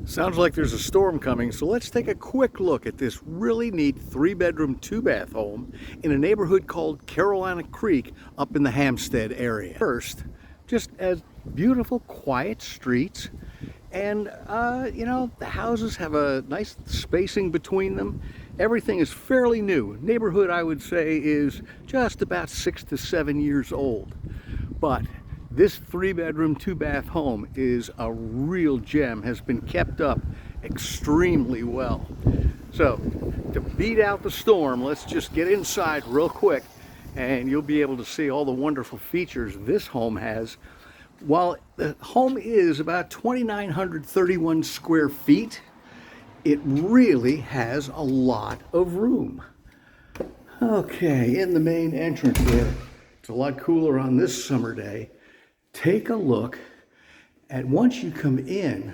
Sounds like there's a storm coming, so let's take a quick look at this really neat 3-bedroom, 2-bath home in a neighborhood called Carolina Creek up in the Hampstead area. First, just as beautiful, quiet streets, and the houses have a nice spacing between them. Everything is fairly new. Neighborhood, I would say, is just about 6 to 7 years old. But this 3-bedroom, 2-bath home is a real gem, has been kept up extremely well. So to beat out the storm, let's just get inside real quick and you'll be able to see all the wonderful features this home has. While the home is about 2,931 square feet, it really has a lot of room. Okay, in the main entrance here, it's a lot cooler on this summer day. Take a look at, once you come in,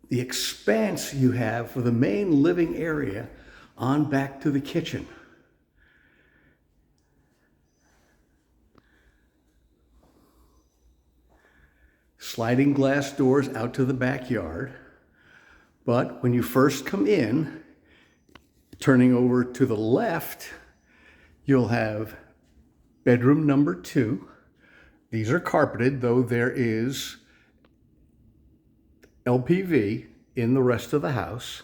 the expanse you have for the main living area on back to the kitchen. Sliding glass doors out to the backyard. But when you first come in, turning over to the left, you'll have bedroom number 2. These are carpeted, though there is LPV in the rest of the house.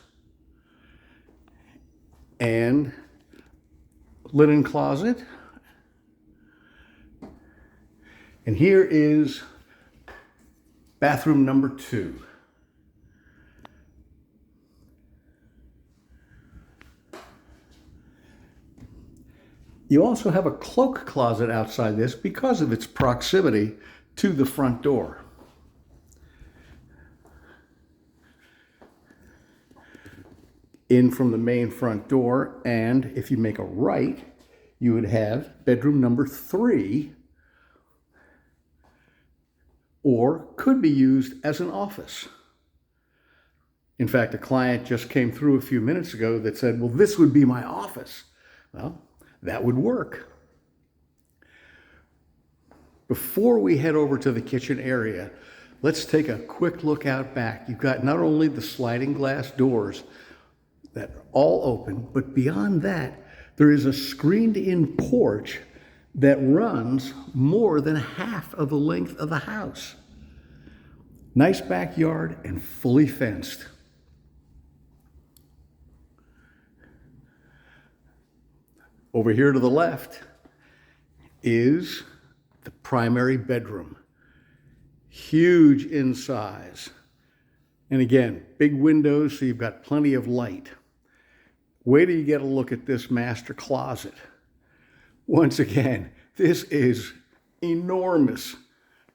And linen closet. And here is bathroom number 2. You also have a cloak closet outside this because of its proximity to the front door. In from the main front door, and if you make a right, you would have bedroom number 3, or could be used as an office. In fact, a client just came through a few minutes ago that said, well, this would be my office. Well, that would work. Before we head over to the kitchen area, let's take a quick look out back. You've got not only the sliding glass doors that are all open, but beyond that, there is a screened-in porch that runs more than half of the length of the house. Nice backyard and fully fenced. Over here to the left is the primary bedroom. Huge in size. And again, big windows, so you've got plenty of light. Wait till you get a look at this master closet. Once again, this is enormous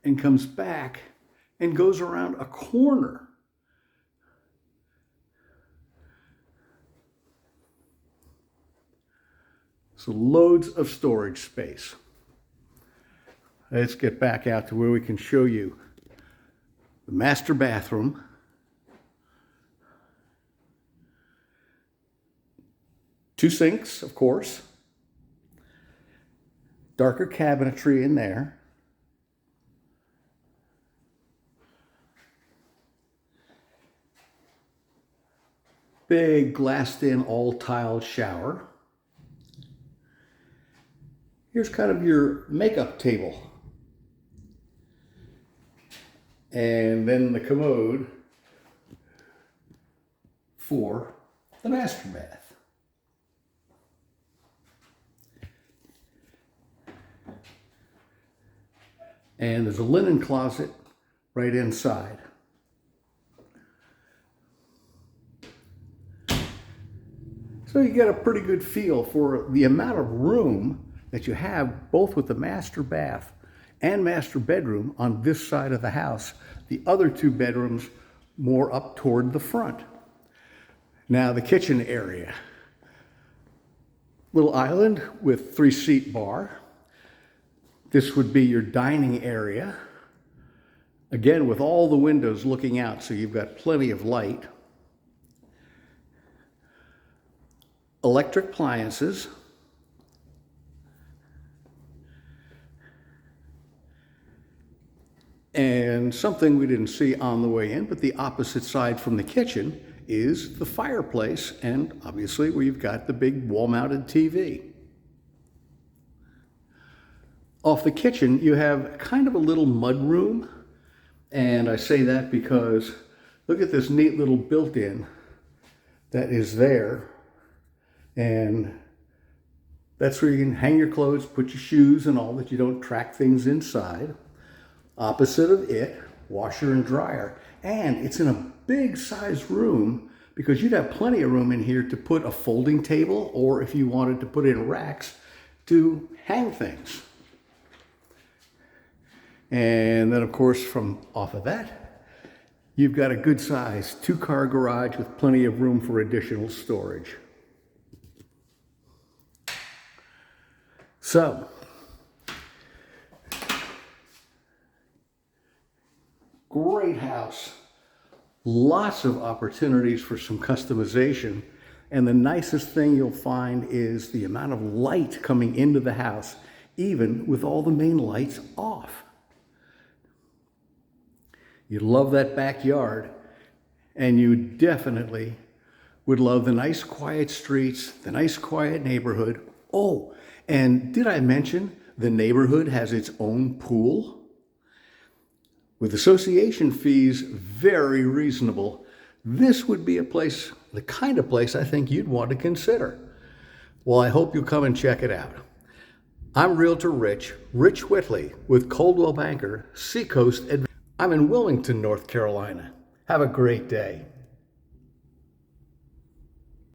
and comes back and goes around a corner. So loads of storage space. Let's get back out to where we can show you the master bathroom. Two sinks, of course. Darker cabinetry in there. Big glassed-in all-tile shower. Here's kind of your makeup table. And then the commode for the master bath. And there's a linen closet right inside. So you get a pretty good feel for the amount of room that you have both with the master bath and master bedroom on this side of the house. The other 2 bedrooms more up toward the front. Now the kitchen area. Little island with 3-seat bar. This would be your dining area. Again, with all the windows looking out, so you've got plenty of light. Electric appliances. And something we didn't see on the way in, but the opposite side from the kitchen is the fireplace, and obviously where you've got the big wall-mounted TV. Off the kitchen, you have kind of a little mud room, and I say that because look at this neat little built-in that is there, and that's where you can hang your clothes, put your shoes and all, that you don't track things inside. Opposite of it, washer and dryer. And it's in a big size room because you'd have plenty of room in here to put a folding table, or if you wanted to put in racks to hang things. And then of course from off of that, you've got a good size 2-car garage with plenty of room for additional storage. So, great house, lots of opportunities for some customization, and the nicest thing you'll find is the amount of light coming into the house, even with all the main lights off. You love that backyard, and you definitely would love the nice quiet streets, the nice quiet neighborhood. Oh, and did I mention the neighborhood has its own pool? With association fees very reasonable, this would be a place, the kind of place I think you'd want to consider. Well, I hope you'll come and check it out. I'm Realtor Rich Whitley with Coldwell Banker Seacoast Advantage. I'm in Wilmington, North Carolina. Have a great day.